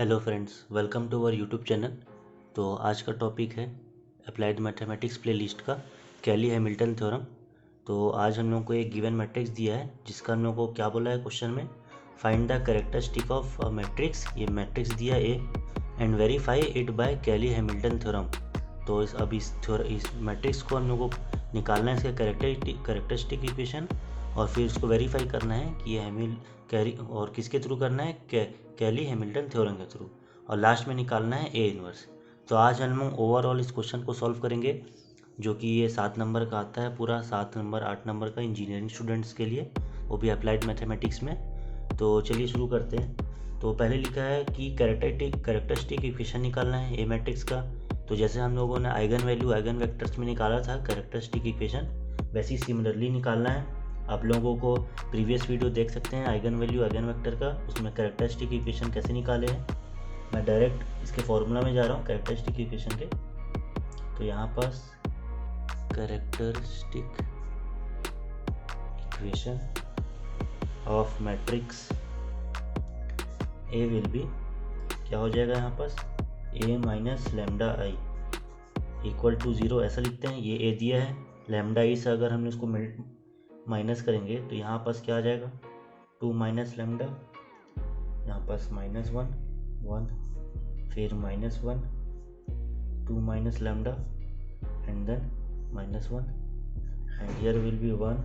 Hello friends, welcome to our YouTube channel. तो आज का टॉपिक है अप्लाइड मैथमेटिक्स प्लेलिस्ट का कैली हैमिल्टन थ्योरम। तो आज हम लोग को एक गिवन मैट्रिक्स दिया है जिसका हम लोग को क्या बोला है क्वेश्चन में, find the characteristic of a matrix. ये मैट्रिक्स दिया A and verify it by Cayley Hamilton theorem. तो इस मैट्रिक्स को हम लोग को निकालना है, इसका कैरेक्टरिस्टिक इक्वेशन, और फिर उसको वेरीफाई करना है कि ये कैरी और किसके थ्रू करना है, कैली हैमिल्टन थ्योरम के थ्रू, और लास्ट में निकालना है ए इनवर्स। तो आज हम लोग ओवरऑल इस क्वेश्चन को सॉल्व करेंगे, जो कि ये 7 नंबर का आता है, पूरा 7 नंबर 8 नंबर का इंजीनियरिंग स्टूडेंट्स के लिए, वो भी अप्लाइड मैथमेटिक्स में। तो चलिए शुरू करते हैं। तो पहले लिखा है कि कैरेक्टरिस्टिक इक्वेशन निकालना है ए मैट्रिक्स का। तो जैसे हम लोगों ने आइगन वैल्यू आइगन वेक्टर्स में निकाला था कैरेक्टरिस्टिक इक्वेशन, वैसे ही सिमिलरली निकालना है। आप लोगों को प्रीवियस वीडियो देख सकते हैं आइगन वैल्यू आइगन वेक्टर का, उसमें कैरेक्टरिस्टिक इक्वेशन कैसे निकाले हैं। मैं डायरेक्ट इसके फॉर्मूला में जा रहा हूँ कैरेक्टरिस्टिक इक्वेशन के। तो यहाँ पास characteristic equation of matrix A will be, क्या हो जाएगा यहाँ पास, A minus lambda I equal to 0, ऐसा लिखते हैं। ये ए दिया है, लैम्डा ई से अगर हम इसको माइनस करेंगे तो यहाँ पास क्या आ जाएगा, 2 माइनस लैम्डा, यहाँ पास -1 1, फिर -1 2 minus lambda and then -1, and here will be 1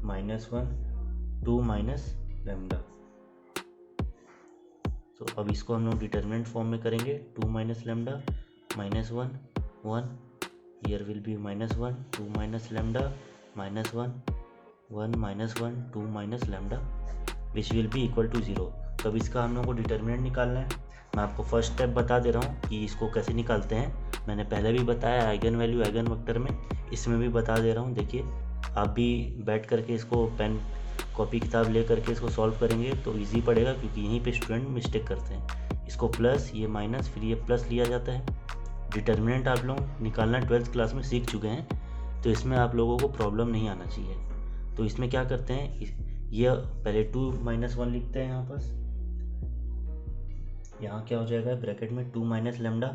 -1 2 minus lambda. तो अब इसको हम लोग डिटर्मिनेंट फॉर्म में करेंगे, 2 minus lambda -1 1, here will be -1 2 minus lambda -1 1 -1 2 minus lambda, which will be equal to 0। तो अब इसका हम लोग को डिटर्मिनेंट निकालना है। मैं आपको फर्स्ट स्टेप बता दे रहा हूँ कि इसको कैसे निकालते हैं। मैंने पहले भी बताया आइगन वैल्यू आइगन वेक्टर में, इसमें भी बता दे रहा हूँ। देखिए, आप भी बैठ करके इसको पेन कॉपी किताब ले करके इसको सॉल्व करेंगे तो ईजी पड़ेगा, क्योंकि यहीं पे स्टूडेंट मिस्टेक करते हैं। इसको प्लस, ये माइनस, फिर ये प्लस लिया जाता है। डिटर्मिनेंट आप लोग निकालना 12th क्लास में सीख चुके हैं, तो इसमें आप लोगों को प्रॉब्लम नहीं आना चाहिए। तो इसमें क्या करते हैं, ये पहले 2 माइनस 1 लिखते हैं यहाँ पास। यहाँ क्या हो जाएगा, ब्रैकेट में 2 माइनस लैम्डा,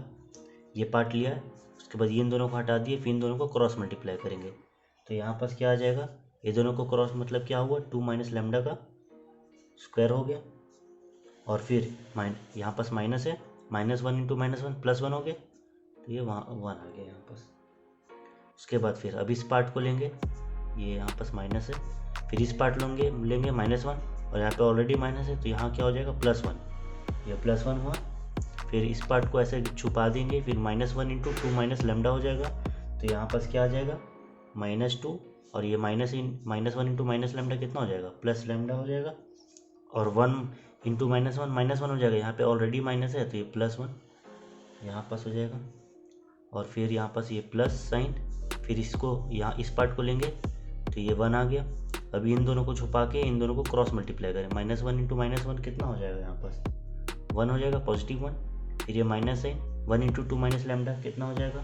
ये पार्ट लिया है। उसके बाद ये इन दोनों को हटा दिए, फिर इन दोनों को क्रॉस मल्टीप्लाई करेंगे। तो यहाँ पास क्या आ जाएगा, ये दोनों को क्रॉस मतलब क्या हुआ, 2 माइनस लैम्डा का स्क्वायर हो गया, और फिर यहाँ पास माइनस है, -1 इंटू -1 +1 हो गया, तो ये वहाँ 1 आ गया यहाँ पास। उसके बाद फिर अब इस पार्ट को लेंगे, ये यहाँ पास माइनस है, फिर इस पार्ट लेंगे -1, और यहाँ पे ऑलरेडी माइनस है, तो यहाँ क्या हो जाएगा +1, ये +1 हुआ। फिर इस पार्ट को ऐसे छुपा देंगे, फिर -1 इंटू 2 माइनस लैम्डा हो जाएगा। तो यहाँ पास क्या आ जाएगा, -2, और ये -1 इंटू माइनस लैम्डा कितना हो जाएगा, प्लस लैम्डा हो जाएगा, और 1 इंटू -1 हो जाएगा। यहाँ पे ऑलरेडी माइनस है, तो ये +1 यहाँ पास हो जाएगा, और फिर यहाँ पास ये प्लस साइन, फिर इसको यहाँ इस पार्ट को लेंगे, तो ये 1 आ गया। अभी इन दोनों को छुपा के इन दोनों को क्रॉस मल्टीप्लाई करें, -1 इंटू -1 कितना हो जाएगा, यहाँ पास 1 हो जाएगा, +1। फिर ये माइनस है, 1 इंटू 2 माइनस लैम्डा कितना हो जाएगा,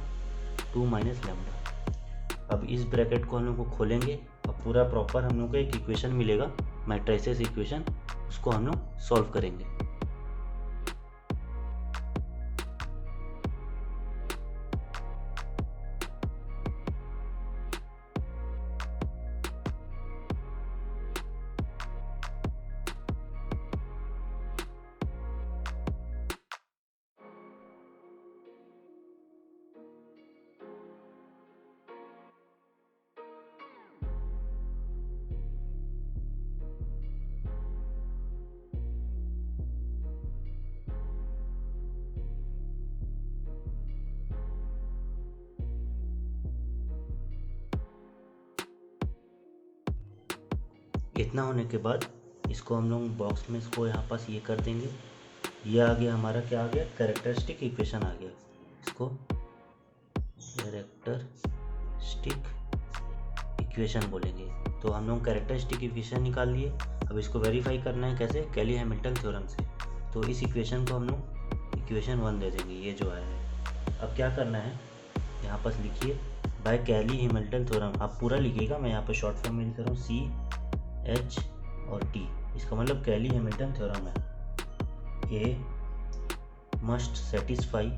2 माइनस लैम्डा। अब इस ब्रैकेट को हम लोग को खोलेंगे, और पूरा प्रॉपर हम लोग को एक इक्वेशन मिलेगा, मैट्रिसेस इक्वेशन, उसको हम लोग सॉल्व करेंगे। इतना होने के बाद इसको हम लोग बॉक्स में इसको यहाँ पास ये कर देंगे। ये आ गया हमारा, क्या आ गया, कैरेक्टरिस्टिक इक्वेशन आ गया। इसको कैरेक्टरिस्टिक इक्वेशन बोलेंगे। तो हम लोग कैरेक्टरिस्टिक इक्वेशन निकाल लिए। अब इसको वेरीफाई करना है कैसे, कैली हैमिल्टन थ्योरम से। तो इस इक्वेशन को हम लोग इक्वेशन 1 दे देंगे, ये जो आया है। अब क्या करना है, यहाँ पास लिखिए बाय कैली हैमिल्टन थ्योरम। आप पूरा लिखिएगा, मैं यहाँ पर शॉर्ट फॉर्म में लिख रहा हूँ, CH और T। इसका मतलब कैली हैमिल्टन थ्योरम है। A मस्ट सेटिस्फाई,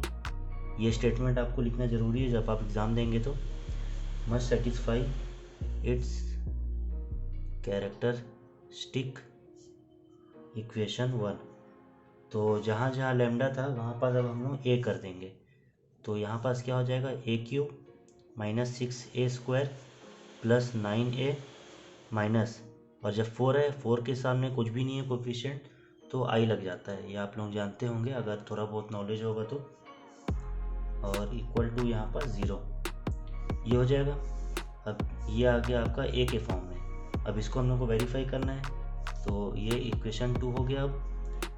ये स्टेटमेंट आपको लिखना ज़रूरी है जब आप एग्ज़ाम देंगे तो। Must satisfy it's characteristic equation 1। तो जहाँ जहाँ लैम्डा था वहाँ पर अब हम लोग ए कर देंगे। तो यहाँ पास क्या हो जाएगा, A cube minus 6a² plus 9a minus, और जब 4 है, 4 के सामने कुछ भी नहीं है कोफिशिएंट, तो आई लग जाता है। ये आप लोग जानते होंगे अगर थोड़ा बहुत नॉलेज होगा तो। और इक्वल टू यहाँ पर 0, ये हो जाएगा। अब ये आ गया आपका ए के फॉर्म में। अब इसको हम लोग को वेरीफाई करना है, तो ये इक्वेशन 2 हो गया। अब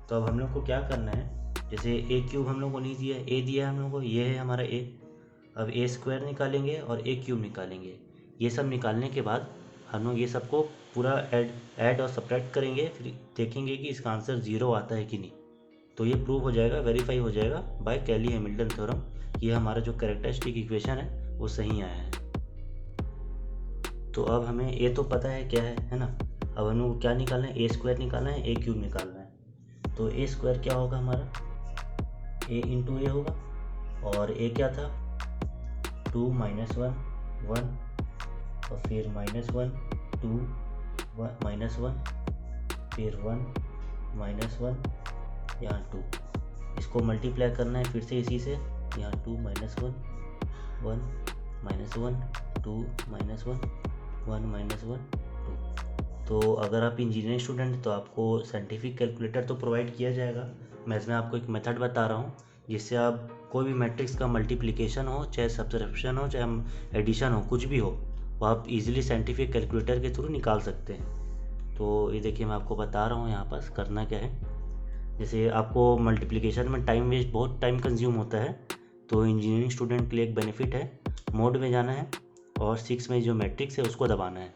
तो अब हम लोग को क्या करना है, जैसे ए क्यूब हम लोग को नहीं दिया, ए दिया है हम लोग को, ये है हमारा ए। अब ए स्क्वायर निकालेंगे और ए क्यूब निकालेंगे। ये सब निकालने के बाद हम लोग ये सबको पूरा ऐड और सब्ट्रैक्ट करेंगे, फिर देखेंगे कि इसका आंसर 0 आता है कि नहीं। तो ये प्रूव हो जाएगा, वेरीफाई हो जाएगा बाय कैली हैमिल्टन थ्योरम, ये हमारा जो कैरेक्टरिस्टिक इक्वेशन है वो सही आया है। तो अब हमें ए तो पता है क्या है ना। अब हम लोग को क्या निकालना है, ए स्क्वायर निकालना है, ए क्यूब निकालना है। तो ए स्क्वायर क्या होगा हमारा, ए इंटू ए होगा, और ए क्या था 2 - 1 1, और फिर -1 2 -1, फिर 1 -1, यहाँ 2। इसको मल्टीप्लाई करना है फिर से इसी से, यहाँ 2 - 1 1 -1 2 -1 1 -1 2। तो अगर आप इंजीनियरिंग स्टूडेंट तो आपको साइंटिफिक कैलकुलेटर तो प्रोवाइड किया जाएगा। मैं इसमें आपको एक मेथड बता रहा हूँ जिससे आप कोई भी मैट्रिक्स का मल्टीप्लिकेशन हो, चाहे सब्ट्रैक्शन हो, चाहे एडिशन हो, कुछ भी हो, वो आप इजीली साइंटिफिक कैलकुलेटर के थ्रू निकाल सकते हैं। तो ये देखिए मैं आपको बता रहा हूँ यहाँ पास करना क्या है। जैसे आपको मल्टीप्लिकेशन में टाइम वेस्ट, बहुत टाइम कंज्यूम होता है, तो इंजीनियरिंग स्टूडेंट के लिए एक बेनिफिट है, मोड में जाना है और 6 में जो मैट्रिक्स है उसको दबाना है।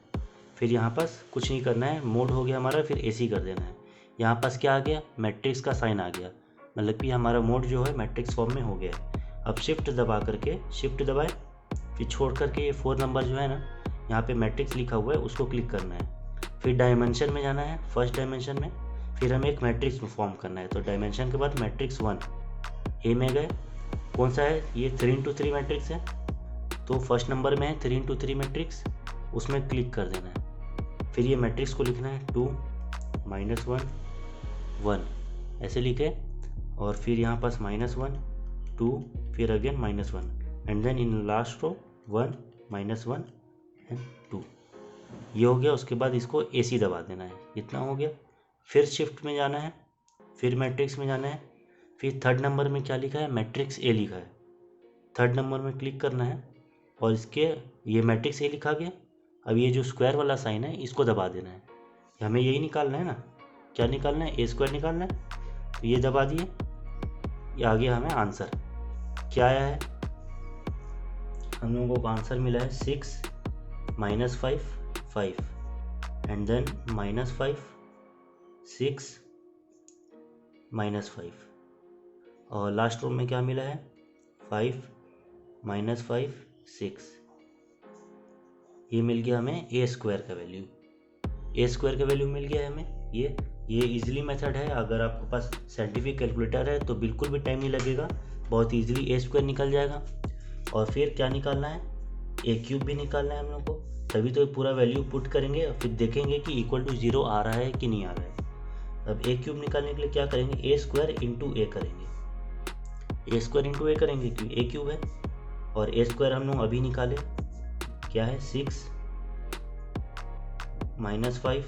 फिर यहाँ पास कुछ नहीं करना है, मोड हो गया हमारा, फिर एसी कर देना है। यहाँ पास क्या आ गया, मैट्रिक्स का साइन आ गया, मतलब कि हमारा मोड जो है मैट्रिक्स फॉर्म में हो गया है। अब शिफ्ट दबा करके, शिफ्ट दबाए फिर छोड़ करके ये 4 नंबर जो है ना, यहाँ पे मैट्रिक्स लिखा हुआ है उसको क्लिक करना है। फिर डायमेंशन में जाना है, फर्स्ट डायमेंशन में, फिर हमें एक मैट्रिक्स फॉर्म करना है। तो डायमेंशन के बाद मैट्रिक्स 1 ए में गए, कौन सा है ये 3x3 मैट्रिक्स है, तो फर्स्ट नंबर में है 3x3 मैट्रिक्स, उसमें क्लिक कर देना है। फिर ये मैट्रिक्स को लिखना है 2 - 1 1, ऐसे लिखे, और फिर यहाँ पास -1 2, फिर again -1, and then in last row 1 -1 and 2, ये हो गया। उसके बाद इसको एसी दबा देना है, इतना हो गया। फिर शिफ्ट में जाना है, फिर मैट्रिक्स में जाना है, फिर थर्ड नंबर में क्या लिखा है, मैट्रिक्स ए लिखा है, थर्ड नंबर में क्लिक करना है, और इसके ये मैट्रिक्स ए लिखा गया। अब ये जो स्क्वायर वाला साइन है इसको दबा देना है, हमें यही निकालना है ना, क्या निकालना है, ए स्क्वायर निकालना है। तो ये दबा दिए, ये आ गया हमें आंसर। क्या आया है, हम लोगों को आंसर मिला है 6 - 5 5, एंड देन -5 6 -5, और लास्ट रो में क्या मिला है 5 -5 6। ये मिल गया हमें ए स्क्वायर का वैल्यू, ए स्क्वायर का वैल्यू मिल गया है हमें। ये इजीली मेथड है, अगर आपके पास साइंटिफिक कैलकुलेटर है तो बिल्कुल भी टाइम नहीं लगेगा, बहुत इजीली ए स्क्वायर निकल जाएगा। और फिर क्या निकालना है, ए क्यूब भी निकालना है हम लोग को, तभी तो पूरा वैल्यू पुट करेंगे और फिर देखेंगे कि इक्वल टू 0 आ रहा है कि नहीं आ रहा है। अब ए क्यूब निकालने के लिए क्या करेंगे, ए स्क्वायर इंटू ए करेंगे, ए स्क्वायर इंटू ए करेंगे क्योंकि ए क्यूब है, और ए स्क्वायर हम लोग अभी निकाले, क्या है 6 - 5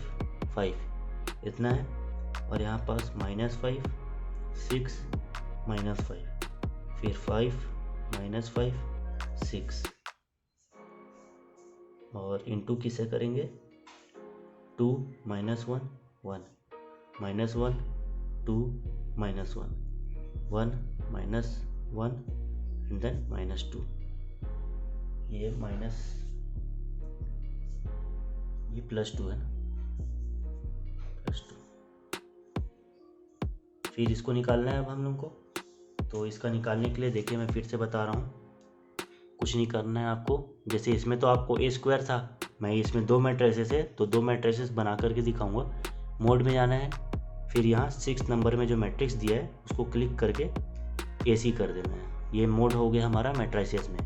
5, इतना है, और यहाँ पास -5 6 - 5, फिर 5 - 5 6, और इंटू किसे करेंगे 2 - 1 1 -1 2 - 1 1 -1 एंड देन -2, ये +2 है ना, +2। फिर इसको निकालना है अब हम लोग को। तो इसका निकालने के लिए देखिए मैं फिर से बता रहा हूँ, कुछ नहीं करना है आपको। जैसे इसमें तो आपको ए स्क्वायर था, मैं इसमें 2 मैट्रिसेस है तो 2 मैट्रिसेस बना करके दिखाऊंगा। मोड में जाना है, फिर यहाँ 6 नंबर में जो मैट्रिक्स दिया है उसको क्लिक करके AC कर देना है। ये मोड हो गया हमारा मैट्रिसेस में।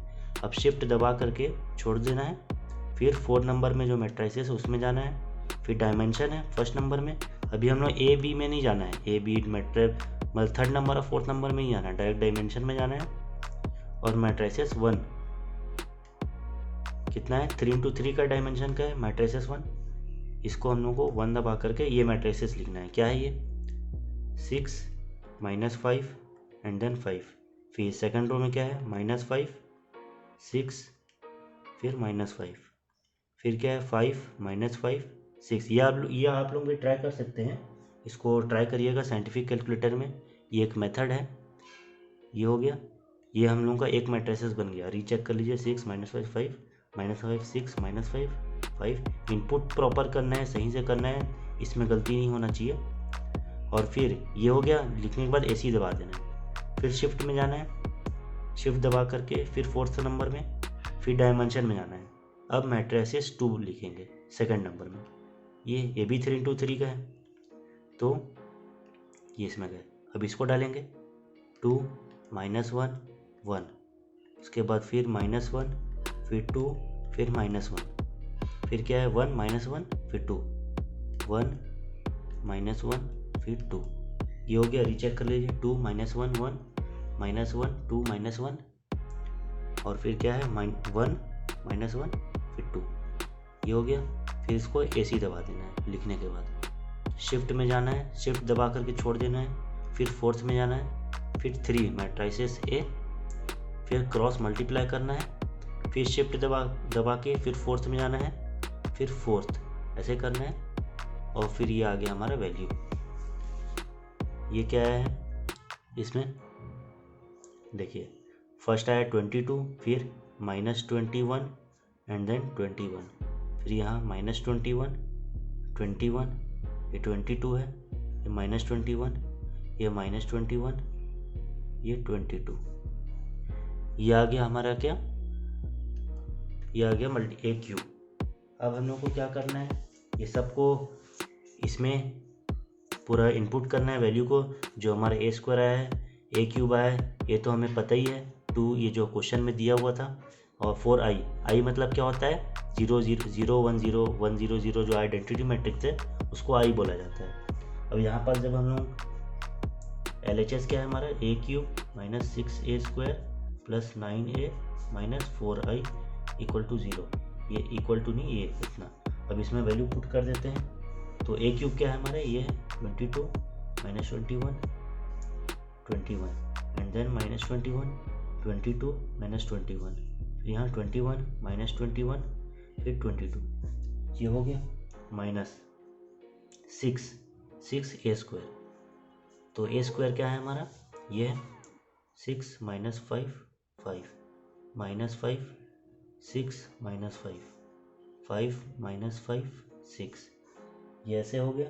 अब शिफ्ट दबा करके छोड़ देना है, फिर 4 नंबर में जो मैट्रिसेस है उसमें जाना है, फिर डायमेंशन है फर्स्ट नंबर में। अभी हम लोग A B में नहीं जाना है, A B मैट्रिक मतलब 3rd नंबर और 4th नंबर में ही जाना है, डायरेक्ट डायमेंशन में जाना है। और मैट्रिसेस 1 कितना है, 3 × 3 का डायमेंशन का है मैट्रिसेस 1। इसको हम लोग को 1 दबा करके ये मैट्रिसेस लिखना है। क्या है ये, 6 -5 एंड देन 5। फिर सेकंड रो में क्या है, -5 6 फिर -5, फिर क्या है 5 -5 6। ये आप लोग भी ट्राई कर सकते हैं, इसको ट्राई करिएगा साइंटिफिक कैलकुलेटर में। ये एक मेथड है। ये हो गया, ये हम लोगों का एक मैट्रिसेस बन गया। रीचेक कर लीजिए, 6 -5 5 -5 6 -5 5। इनपुट प्रॉपर करना है, सही से करना है, इसमें गलती नहीं होना चाहिए। और फिर ये हो गया, लिखने के बाद AC दबा देना है, फिर शिफ्ट में जाना है, शिफ्ट दबा करके फिर 4th नंबर में, फिर डायमेंशन में जाना है। अब मैट्रिसेस 2 लिखेंगे सेकंड नंबर में। ये भी 3 × 3 का है, तो ये इसमें गए। अब इसको डालेंगे 2 -1 1, उसके बाद फिर -1 फिर 2 फिर -1, फिर क्या है 1 -1 फिर 2 1 -1 फिर 2। ये हो गया, रीचेक कर लीजिए, 2 -1 1 -1 2 -1, और फिर क्या है 1 -1 फिर 2। ये हो गया। फिर इसको AC दबा देना है लिखने के बाद। शिफ्ट में जाना है, शिफ्ट दबा करके छोड़ देना है, फिर 4th में जाना है, फिर 3 मैट्रिसेस A, फिर क्रॉस मल्टीप्लाई करना है, फिर शिफ्ट दबा के फिर 4th में जाना है, फिर 4th ऐसे करना है, और फिर ये आ गया हमारा वैल्यू। ये क्या है, इसमें देखिए फर्स्ट आया 22, फिर -21 एंड देन 21, फिर यहाँ -21 21, ये 22 है, ये -21, ये -21, ये 22। ये आ गया हमारा क्या, ये आ गया AQ। अब हम लोग को क्या करना है, ये सबको इसमें पूरा इनपुट करना है वैल्यू को। जो हमारा A² आया है, A³ आया है, ये तो हमें पता ही है। 2 ये जो क्वेश्चन में दिया हुआ था, और 4i मतलब क्या होता है, 0 0 0 1 0 1 0 0 जो आइडेंटिटी मैट्रिक्स है उसको i बोला जाता है। अब यहाँ पर जब हम लोग LHS क्या है हमारा, A³ -6a² + 9a - 4i = 0। ये इक्वल टू नहीं, ये इतना। अब इसमें वैल्यू पुट कर देते हैं, तो A³ क्या है हमारा, ये है 22 -21 21 एंड देन -21 22 -21, फिर यहाँ 21 -21 फिर 22। ये हो गया -6 a²। तो A² क्या है हमारा, ये है 6 - 5 5 -5 6 - 5 5 -5 6। ये ऐसे हो गया।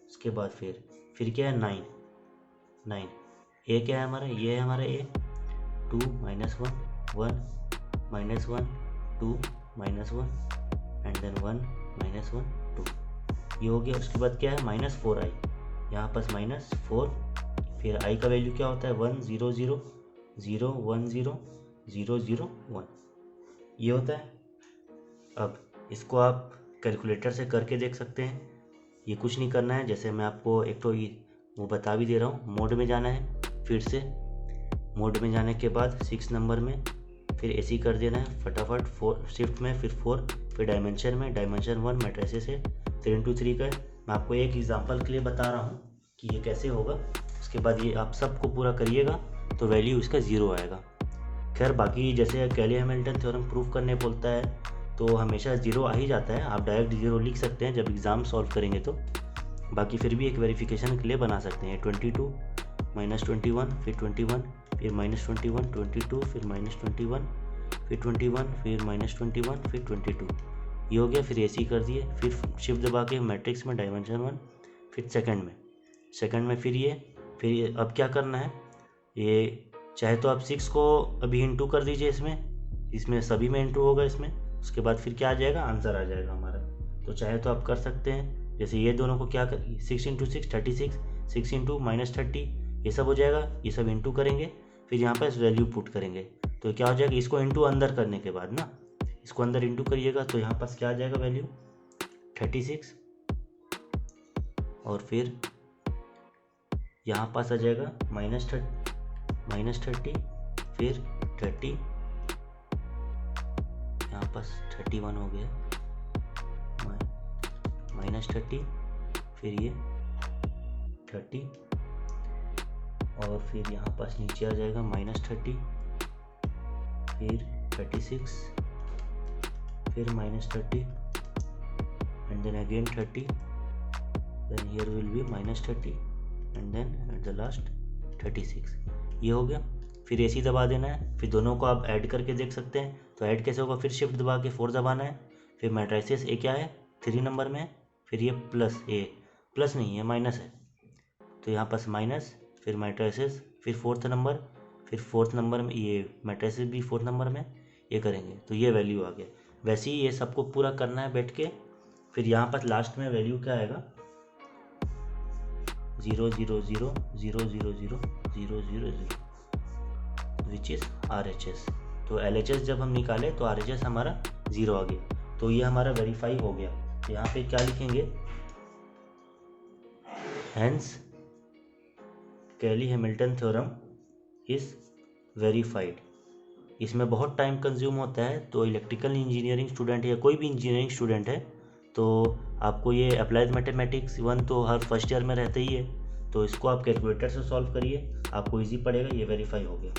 उसके बाद फिर क्या है 9 9। A क्या है हमारा, ये है हमारा A, 2 -1 1 -1 2 -1 एंड देन 1 -1 2। ये हो गया। उसके बाद क्या है -4i, यहाँ पास -4, फिर i का वैल्यू क्या होता है 1 0 0 0 1 0 0 0 1, ये होता है। अब इसको आप कैलकुलेटर से करके देख सकते हैं, ये कुछ नहीं करना है। जैसे मैं आपको एक तो वो बता भी दे रहा हूँ। मोड में जाना है, फिर से मोड में जाने के बाद 6 नंबर में फिर AC कर देना है फटाफट। 4 शिफ्ट में, फिर 4, फिर डायमेंशन में, डायमेंशन 1 मैट्रिसेस है 3 × 3 का है। मैं आपको एक एग्जांपल के लिए बता रहा हूँ कि ये कैसे होगा। उसके बाद ये आप सबको पूरा करिएगा तो वैल्यू इसका 0 आएगा। खैर बाकी जैसे कैली-हैमिल्टन थ्योरम प्रूफ करने बोलता है तो हमेशा 0 आ ही जाता है। आप डायरेक्ट 0 लिख सकते हैं जब एग्ज़ाम सॉल्व करेंगे तो। बाकी फिर भी एक वेरिफिकेशन के लिए बना सकते हैं। 22 -21 फिर 21 फिर -21 22 फिर -21 फिर 21 फिर -21 फिर 22। ये हो गया। फिर AC कर दिए, फिर शिफ्ट दबा के मैट्रिक्स में डायमेंशन 1, फिर सेकंड में फिर ये अब क्या करना है, ये चाहे तो आप 6 को अभी इंटू कर दीजिए इसमें सभी में इंटू होगा इसमें। उसके बाद फिर क्या आ जाएगा, आंसर आ जाएगा हमारा। तो चाहे तो आप कर सकते हैं। जैसे ये दोनों को क्या कर 6 × 6 36 6 × -30 ये सब हो जाएगा। ये सब इंटू करेंगे फिर यहाँ पर वैल्यू पुट करेंगे तो क्या हो जाएगा, इसको इंटू अंदर करने के बाद ना, इसको अंदर इंटू करिएगा तो यहाँ पास क्या आ जाएगा वैल्यू 36, और फिर यहाँ पास आ जाएगा -30, फिर 30, यहाँ पास 31 हो गया, -30, फिर ये 30, और फिर यहाँ पास नीचे आ जाएगा -30, फिर 36, फिर -30, and then again 30, then here will be -30, and then at the last 36। ये हो गया। फिर AC दबा देना है, फिर दोनों को आप ऐड करके देख सकते हैं। तो ऐड कैसे होगा, फिर शिफ्ट दबा के 4 दबाना है, फिर मैट्रिसेस A क्या है 3 नंबर में है, फिर ये प्लस A, प्लस नहीं है माइनस है, तो यहाँ पास माइनस, फिर मैट्रिसेस, फिर 4th नंबर, फिर 4th नंबर में ये मैट्रिसेस भी 4th नंबर में ये करेंगे, तो ये वैल्यू आ गया। वैसे ही ये सबको पूरा करना है बैठ के। फिर यहाँ पर लास्ट में वैल्यू क्या आएगा 0 0 0 0 0 0 0 0 0 विच इज़ RHS। तो LHS जब हम निकाले तो RHS हमारा 0 आ गया, तो ये हमारा वेरीफाई हो गया। तो यहाँ पे क्या लिखेंगे, हेंस कैली-हैमिल्टन थ्योरम इज वेरीफाइड। इसमें बहुत टाइम कंज्यूम होता है, तो इलेक्ट्रिकल इंजीनियरिंग स्टूडेंट या कोई भी इंजीनियरिंग स्टूडेंट है तो आपको ये अप्लाइड मैथमेटिक्स 1 तो हर फर्स्ट ईयर में रहता ही है, तो इसको आप कैलकुलेटर से सॉल्व करिए, आपको इजी पड़ेगा। ये वेरीफाई हो गया।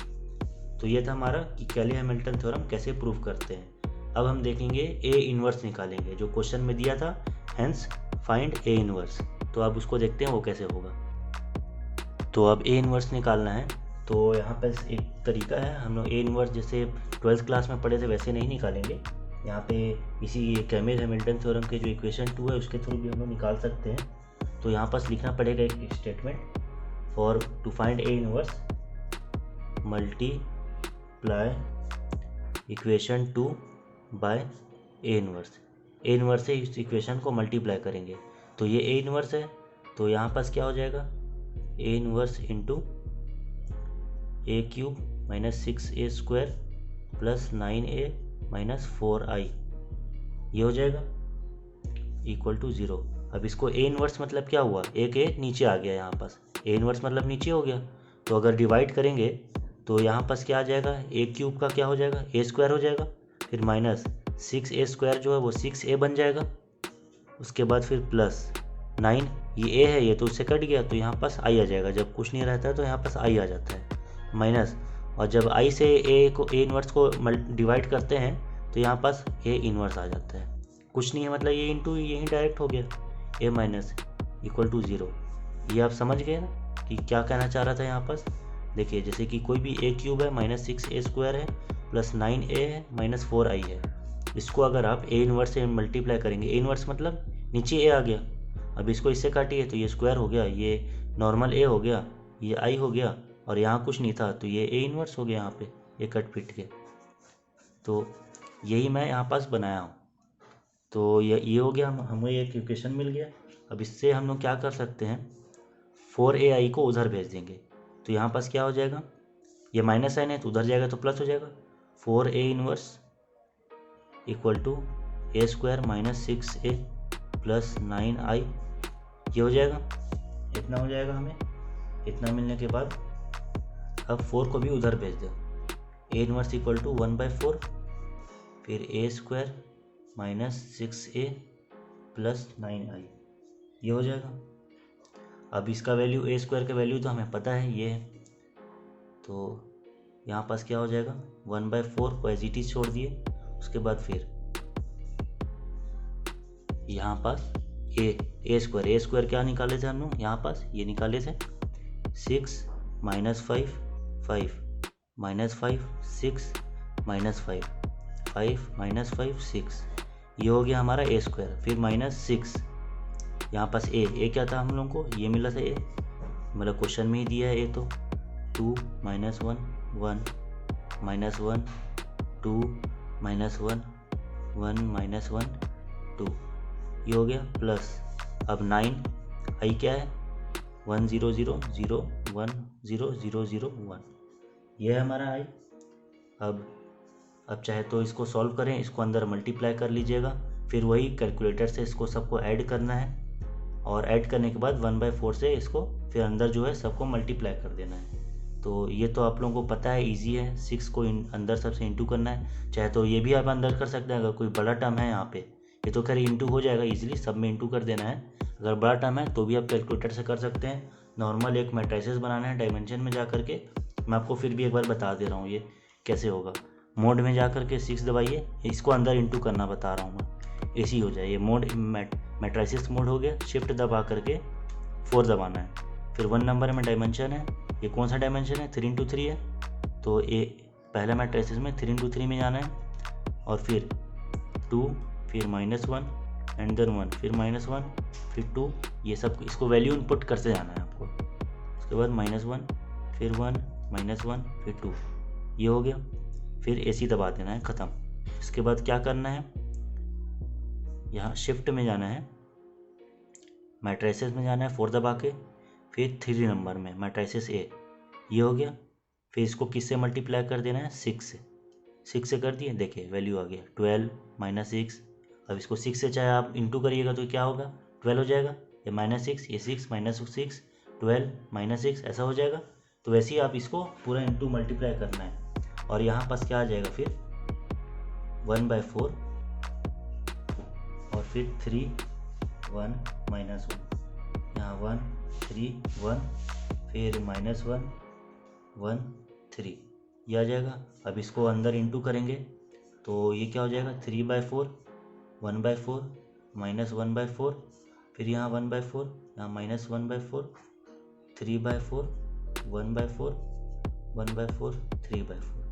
तो ये था हमारा कि कैली-हैमिल्टन थ्योरम कैसे प्रूव करते हैं। अब हम देखेंगे A इन्वर्स निकालेंगे, जो क्वेश्चन में दिया था, हेंस फाइंड A इन्वर्स। तो अब उसको देखते हैं वो कैसे होगा। तो अब A इन्वर्स निकालना है, तो यहाँ पर एक तरीका है, हम लोग A इन्वर्स जैसे 12th क्लास में पढ़े थे वैसे नहीं निकालेंगे। यहाँ पे इसी कैली-हैमिल्टन थ्योरम के जो इक्वेशन 2 है उसके थ्रू भी हम लोग निकाल सकते हैं। तो यहाँ पास लिखना पड़ेगा एक statement, for to find A inverse multiply equation 2 by A inverse. A inverse से इस इक्वेशन को मल्टीप्लाई करेंगे, तो ये A इन्वर्स है, तो यहाँ पास क्या हो जाएगा A inverse into A³ minus 6A square plus 9A minus 4I, ये हो जाएगा इक्वल टू 0। अब इसको A इन्वर्स मतलब क्या हुआ, एक A नीचे आ गया, यहाँ पास A इन्वर्स मतलब नीचे हो गया। तो अगर डिवाइड करेंगे तो यहाँ पास क्या आ जाएगा, A³ का क्या हो जाएगा A स्क्वायर हो जाएगा, फिर माइनस 6A स्क्वायर जो है वो 6A बन जाएगा, उसके बाद फिर प्लस 9, ये A है ये तो उससे कट गया, तो यहाँ पास I आ जाएगा। जब कुछ नहीं रहता है तो यहाँ पास I आ जाता है माइनस, और जब I से A इन्वर्स को डिवाइड करते हैं तो यहाँ पास A इन्वर्स आ जाता है। कुछ नहीं है मतलब ये इंटू यही डायरेक्ट हो गया, A माइनस इक्वल टू 0। ये आप समझ गए ना कि क्या कहना चाह रहा था यहाँ पास। देखिए जैसे कि कोई भी A³ है माइनस 6A स्क्वायर है प्लस 9A है माइनस 4I है, इसको अगर आप A इन्वर्स से मल्टीप्लाई करेंगे, A इन्वर्स मतलब नीचे A आ गया, अब इसको इससे काटिए तो ये स्क्वायर हो गया, ये नॉर्मल A हो गया, ये I हो गया, और यहाँ कुछ नहीं था तो ये A इन्वर्स हो गया, यहाँ पे ये कट पिट के। तो यही मैं यहाँ पास बनाया हूँ। तो ये हो गया, हमें एक इक्वेशन मिल गया। अब इससे हम लोग क्या कर सकते हैं, 4AI को उधर भेज देंगे, तो यहाँ पास क्या हो जाएगा, ये माइनस साइन है तो उधर जाएगा तो प्लस हो जाएगा, 4A inverse equal to A square minus 6A plus 9I, ये हो जाएगा, इतना हो जाएगा। हमें इतना मिलने के बाद अब 4 को भी उधर भेज दो, A इन्वर्स इक्वल टू 1/4, फिर A square minus 6A plus 9I, ये हो जाएगा। अब इसका वैल्यू A स्क्वायर का वैल्यू तो हमें पता है ये है, तो यहाँ पास क्या हो जाएगा 1/4 को एज इट इज छोड़ दिए, उसके बाद फिर यहाँ पास A स्क्वायर क्या निकाले थे हम लोग, यहाँ पास ये निकाले थे 6 माइनस 5 माइनस 5 6 माइनस 5 माइनस 5 6, ये हो गया हमारा A स्क्वायर। फिर माइनस 6 यहाँ पास A क्या था हम लोग को, ये मिला था A, मतलब क्वेश्चन में ही दिया है A, तो 2 माइनस 1 1 माइनस 1 2 माइनस 1 1 माइनस 1 2, ये हो गया प्लस। अब 9 I क्या है 1 0 0 0 1 0 0 0 1, ये है हमारा आई। अब चाहे तो इसको सॉल्व करें, इसको अंदर मल्टीप्लाई कर लीजिएगा, फिर वही कैलकुलेटर से इसको सबको ऐड करना है, और ऐड करने के बाद 1/4 से इसको फिर अंदर जो है सबको मल्टीप्लाई कर देना है। तो ये तो आप लोगों को पता है, इजी है। 6 को अंदर सबसे इंटू करना है, चाहे तो ये भी आप अंदर कर सकते हैं। अगर कोई बड़ा टर्म है यहाँ पे, ये तो खैर इंटू हो जाएगा इजीली, सब में इंटू कर देना है। अगर बड़ा टर्म है तो भी आप कैलकुलेटर से कर सकते हैं। नॉर्मल एक मैट्रिसेस बनाना है डायमेंशन में जा करके, मैं आपको फिर भी एक बार बता दे रहा हूँ ये कैसे होगा। मोड में जा करके 6 दबाइए, इसको अंदर इंटू करना बता रहा हूँ मैं, ऐसी हो जाए। ये मोड मैट्रिसेस मोड हो गया। शिफ्ट दबा करके 4 दबाना है, फिर 1 नंबर में डायमेंशन है। ये कौन सा डायमेंशन है? 3x3 है। तो ये पहला मैट्रिसेस में 3x3 में जाना है, और फिर 2, फिर -1 एंड देन 1, फिर -1, फिर 2, ये सब इसको वैल्यू इनपुट करते जाना है आपको। उसके बाद -1, फिर 1, -1, फिर 2, ये हो गया। फिर AC दबा देना है, ख़त्म। इसके बाद क्या करना है, यहाँ शिफ्ट में जाना है, मैट्रिसेस में जाना है 4 दबा के, फिर 3 नंबर में मैट्रिसेस A, ये हो गया। फिर इसको किससे मल्टीप्लाई कर देना है? 6 से। 6 से कर दिए, देखिए वैल्यू आ गया 12 - 6। अब इसको 6 से चाहे आप इंटू करिएगा तो क्या होगा? 12 हो जाएगा। ये -6, ये 6, -6, 12 - 6, ऐसा हो जाएगा। तो वैसे ही आप इसको पूरा इंटू मल्टीप्लाई करना है, और यहाँ पास क्या आ जाएगा फिर 1/4, और फिर 3, 1, -1, यहाँ 1, 3, 1, फिर -1, 1, 3, ये आ जाएगा। अब इसको अंदर इंटू करेंगे तो ये क्या हो जाएगा? 3/4, 1/4, -1/4, फिर यहाँ 1/4, यहाँ -1/4, 3/4, 1/4, 1/4, 3/4,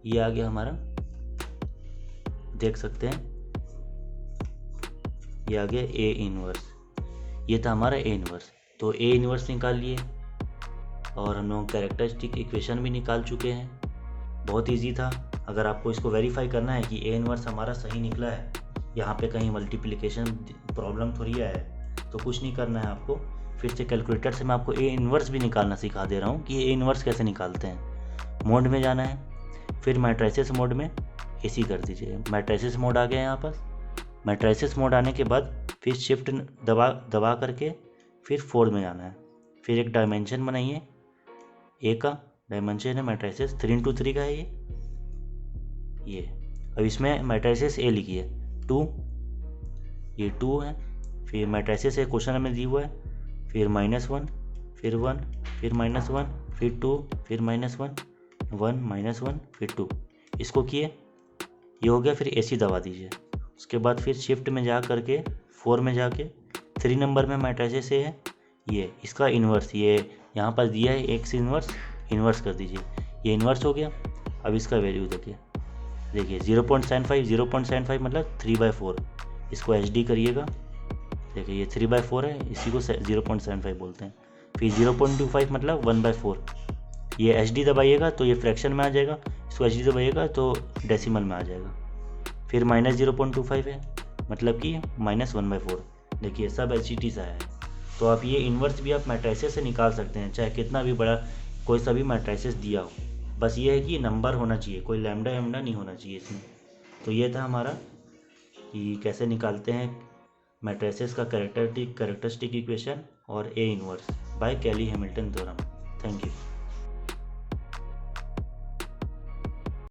ये आ गया हमारा। देख सकते हैं ये आ गया A इनवर्स। ये था हमारा A इनवर्स। तो A इनवर्स निकाल लिए, और हम लोग कैरेक्टरिस्टिक इक्वेशन भी निकाल चुके हैं। बहुत इजी था। अगर आपको इसको वेरीफाई करना है कि A इनवर्स हमारा सही निकला है, यहाँ पे कहीं मल्टीप्लिकेशन प्रॉब्लम थोड़ी आया है, तो कुछ नहीं करना है आपको। फिर से कैलकुलेटर से मैं आपको A इनवर्स भी निकालना सिखा दे रहा हूँ कि A इनवर्स कैसे निकालते हैं। मोड में जाना है, फिर मैट्रिसेस मोड में AC कर दीजिए। मैट्रिसेस मोड आ गया यहाँ पर। मैट्रिसेस मोड आने के बाद फिर शिफ्ट दबा करके फिर 4 में जाना है। फिर एक डायमेंशन बनाइए, A का डायमेंशन है मैट्रिसेस 3x3 का है ये। अब इसमें मैट्रिसेस A लिखिए 2, ये 2 है। फिर मैट्रिसेस A क्वेश्चन में दी हुआ है, फिर -1, फिर 1, फिर -1, फिर 2, फिर -1, 1, -1, फिर 2, इसको किए, ये हो गया। फिर AC दबा दीजिए। उसके बाद फिर शिफ्ट में जा करके 4 में जाके 3 नंबर में मैट्रिसेस A है, ये इसका इन्वर्स, ये यहाँ पर दिया है X इन्वर्स कर दीजिए। ये इन्वर्स हो गया। अब इसका वैल्यू देखिए 0.75 मतलब 3/4। इसको HD करिएगा, देखिए ये 3/4 है, इसी को 0.75 बोलते हैं। फिर 0.25 मतलब 1/4। ये HD दबाइएगा तो ये फ्रैक्शन में आ जाएगा, इसको HD दबाइएगा तो डेसिमल में आ जाएगा। फिर -0.25 है, मतलब कि -1/4। देखिए सब HT सा है। तो आप ये इन्वर्स भी आप मैट्रिसेस से निकाल सकते हैं, चाहे कितना भी बड़ा कोई सा भी मैट्रिसेस दिया हो। बस ये है कि नंबर होना चाहिए, कोई लैम्डा वैम्डा नहीं होना चाहिए इसमें। तो ये था हमारा कि कैसे निकालते हैं मैट्रिसेस का कैरेक्टरिस्टिक इक्वेशन और A inverse by Cayley Hamilton theorem. Thank you.